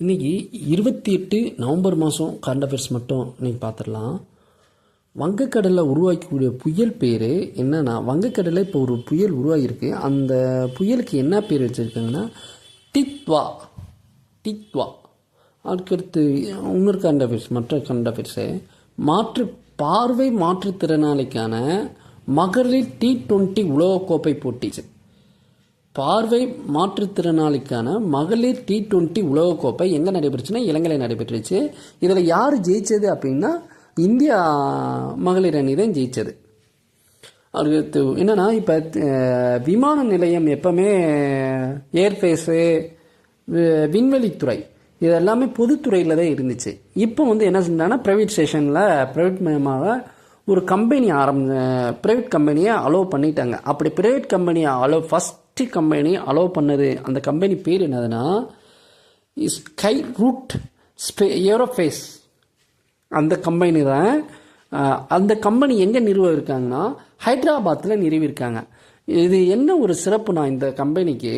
இன்றைக்கி 28 நவம்பர் மாதம் current affairs மட்டும் இன்றைக்கி பார்த்துடலாம். வங்கக்கடலில் உருவாக்கக்கூடிய புயல் பேர் என்னென்னா, வங்கக்கடலில் இப்போ ஒரு புயல் உருவாகியிருக்கு. அந்த புயலுக்கு என்ன பேர் வச்சுருக்காங்கன்னா டித்வா. அதுக்கடுத்து இன்னொரு கரண்ட் அஃபேர்ஸ், மற்ற கரண்ட் அஃபேர்ஸு பார்வை மாற்றுத்திறனாளிக்கான மகளிர் T20 உலகக்கோப்பை போட்டி. பார்வை மாற்றுத்திறனாளிக்கான மகளிர் T20 உலகக்கோப்பை எங்கே நடைபெற்றுச்சுன்னா இலங்கையில் நடைபெற்றுச்சு. இதில் யார் ஜெயித்தது அப்படின்னா இந்தியா மகளிர் அணி தான் ஜெயித்தது. அதுக்கு என்னென்னா, இப்போ விமான நிலையம் எப்போவுமே ஏர்ஃபேஸு, விண்வெளித்துறை இது எல்லாமே பொதுத்துறையில் தான் இருந்துச்சு. இப்போ என்ன செஞ்சாங்கன்னா ப்ரைவேட் ஸ்டேஷனில் ப்ரைவேட் மயமாக ஒரு கம்பெனி ப்ரைவேட் கம்பெனியை அலோவ் பண்ணிட்டாங்க. அப்படி ப்ரைவேட் கம்பெனியை ஃபஸ்ட்டு கம்பெனி அலோவ் பண்ணது, அந்த கம்பெனி பேர் என்னதுன்னா ஸ்கை ரூட் ஏரோஃபேஸ். அந்த கம்பெனி தான். அந்த கம்பெனி எங்கே நிறுவிருக்காங்கன்னா ஹைதராபாத்தில் நிறுவியிருக்காங்க. இது என்ன ஒரு சிறப்புனா, இந்த கம்பெனிக்கு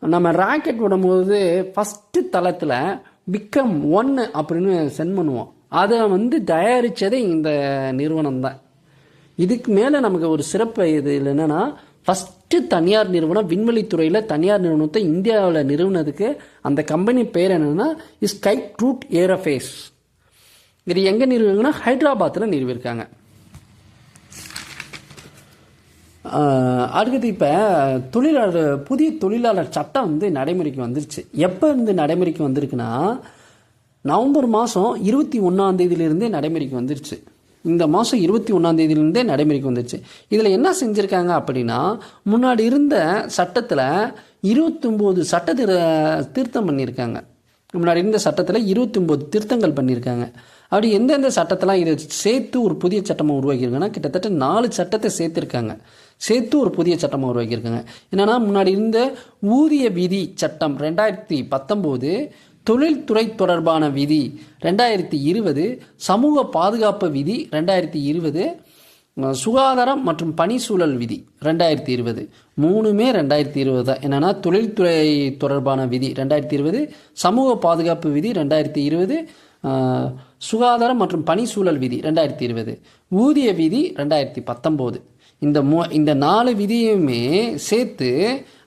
நம்ம ராக்கெட் விடும்போது ஃபஸ்ட்டு தளத்தில் விக்ரம் 1 அப்படின்னு சென்ட் பண்ணுவோம். அதை தயாரித்ததே இந்த நிறுவனம் தான். இதுக்கு மேலே நமக்கு ஒரு சிறப்பு இது என்னென்னா, ஃபஸ்ட்டு தனியார் நிறுவனம், விண்வெளித்துறையில் தனியார் நிறுவனத்தை இந்தியாவில் நிறுவனத்துக்கு அந்த கம்பெனி பேர் என்னென்னா ஸ்கை ரூட் ஏரோஃபேஸ். இது எங்கே நிறுவுங்கன்னா ஹைதராபாத்தில் நிறுவியிருக்காங்க. அடுத்தது இப்போ புதிய தொழிலாளர் சட்டம் நடைமுறைக்கு வந்துருச்சு. எப்போ நடைமுறைக்கு வந்திருக்குன்னா நவம்பர் மாதம் 21ஆம் தேதியிலிருந்தே நடைமுறைக்கு வந்துருச்சு. இந்த மாதம் 21ஆம் தேதியிலிருந்தே நடைமுறைக்கு வந்துருச்சு. இதில் என்ன செஞ்சுருக்காங்க அப்படின்னா, முன்னாடி இருந்த சட்டத்தில் 29 திருத்தம் பண்ணியிருக்காங்க. முன்னாடி இருந்த சட்டத்தில் 29 திருத்தங்கள் பண்ணியிருக்காங்க. அப்படி எந்தெந்த சட்டத்தெல்லாம் இதை சேர்த்து ஒரு புதிய சட்டமாக உருவாக்கியிருக்காங்கன்னா கிட்டத்தட்ட 4 சட்டத்தை சேர்த்து ஒரு புதிய சட்டமாக உருவாக்கியிருக்காங்க. என்னென்னா, முன்னாடி இருந்த ஊதிய விதி சட்டம் 2019, தொழில்துறை தொடர்பான விதி 2020, சமூக பாதுகாப்பு விதி 2020, சுகாதாரம் மற்றும் பணிச்சூழல் விதி 2020. மூணுமே 2020 தான். என்னென்னா, தொழில்துறை தொடர்பான விதி 2020, சமூக பாதுகாப்பு விதி 2020, சுகாதாரம் மற்றும் பணிச்சூழல் விதி 2020, ஊதிய விதி 2019. இந்த 4 விதியுமே சேர்த்து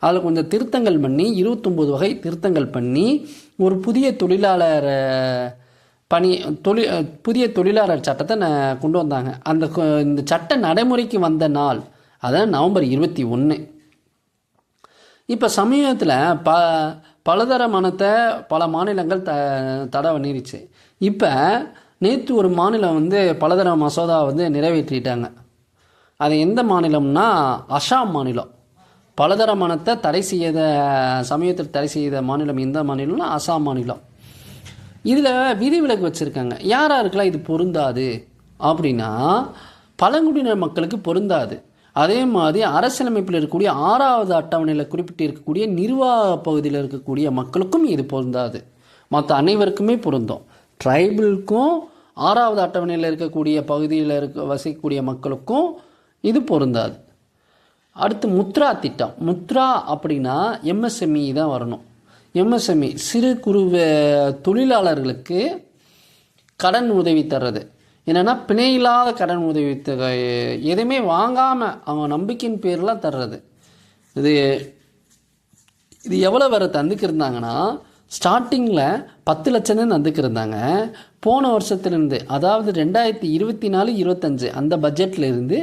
அதில் கொஞ்சம் திருத்தங்கள் பண்ணி 29 வகை திருத்தங்கள் பண்ணி ஒரு புதிய தொழிலாளர் சட்டத்தை கொண்டு வந்தாங்க. இந்த சட்ட நடைமுறைக்கு வந்த நாள் அதான் நவம்பர் 21. இப்போ சமீபத்தில் பலதரமானத்தை பல மாநிலங்கள் தடை பண்ணிருச்சு. இப்போ நேற்று ஒரு மாநிலம் பலதர மசோதா நிறைவேற்றிட்டாங்க. அது எந்த மாநிலம்னா அசாம் மாநிலம். பலதரமானத்தை சமயத்தில் தடை செய்த மாநிலம் எந்த மாநிலம்னா அசாம் மாநிலம். இதில் விதிவிலக்கு வச்சுருக்காங்க. யாருக்கெல்லாம் இது பொருந்தாது அப்படின்னா, பழங்குடியினர் மக்களுக்கு பொருந்தாது. அதே மாதிரி அரசியலமைப்பில் இருக்கக்கூடிய 6வது அட்டவணையில் குறிப்பிட்டு இருக்கக்கூடிய நிர்வாக பகுதியில் இருக்கக்கூடிய மக்களுக்கும் இது பொருந்தாது. மற்ற அனைவருக்குமே பொருந்தும். ட்ரைபிளுக்கும் 6வது அட்டவணையில் இருக்கக்கூடிய பகுதியில் வசிக்கக்கூடிய மக்களுக்கும் இது பொருந்தாது. அடுத்து முத்ரா திட்டம். முத்ரா அப்படின்னா MSME தான் வரணும். MSME சிறு குறு தொழிலாளர்களுக்கு கடன் உதவி தர்றது. என்னென்னா, பிணையில்லாத கடன் உதவி எதுவுமே வாங்காமல் அவங்க நம்பிக்கையின் பேர்லாம் தர்றது. இது எவ்வளோ வேறு தந்துக்கிருந்தாங்கன்னா, ஸ்டார்டிங்கில் 10 லட்சம் தான் தந்துக்கிருந்தாங்க. போன வருஷத்துலேருந்து, அதாவது 2024-25 அந்த பட்ஜெட்டில் இருந்து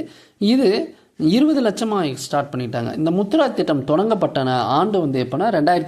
இது 20 லட்சமாக ஸ்டார்ட் பண்ணிட்டாங்க. இந்த முத்ரா திட்டம் தொடங்கப்பட்ட ஆண்டு எப்போனா 2000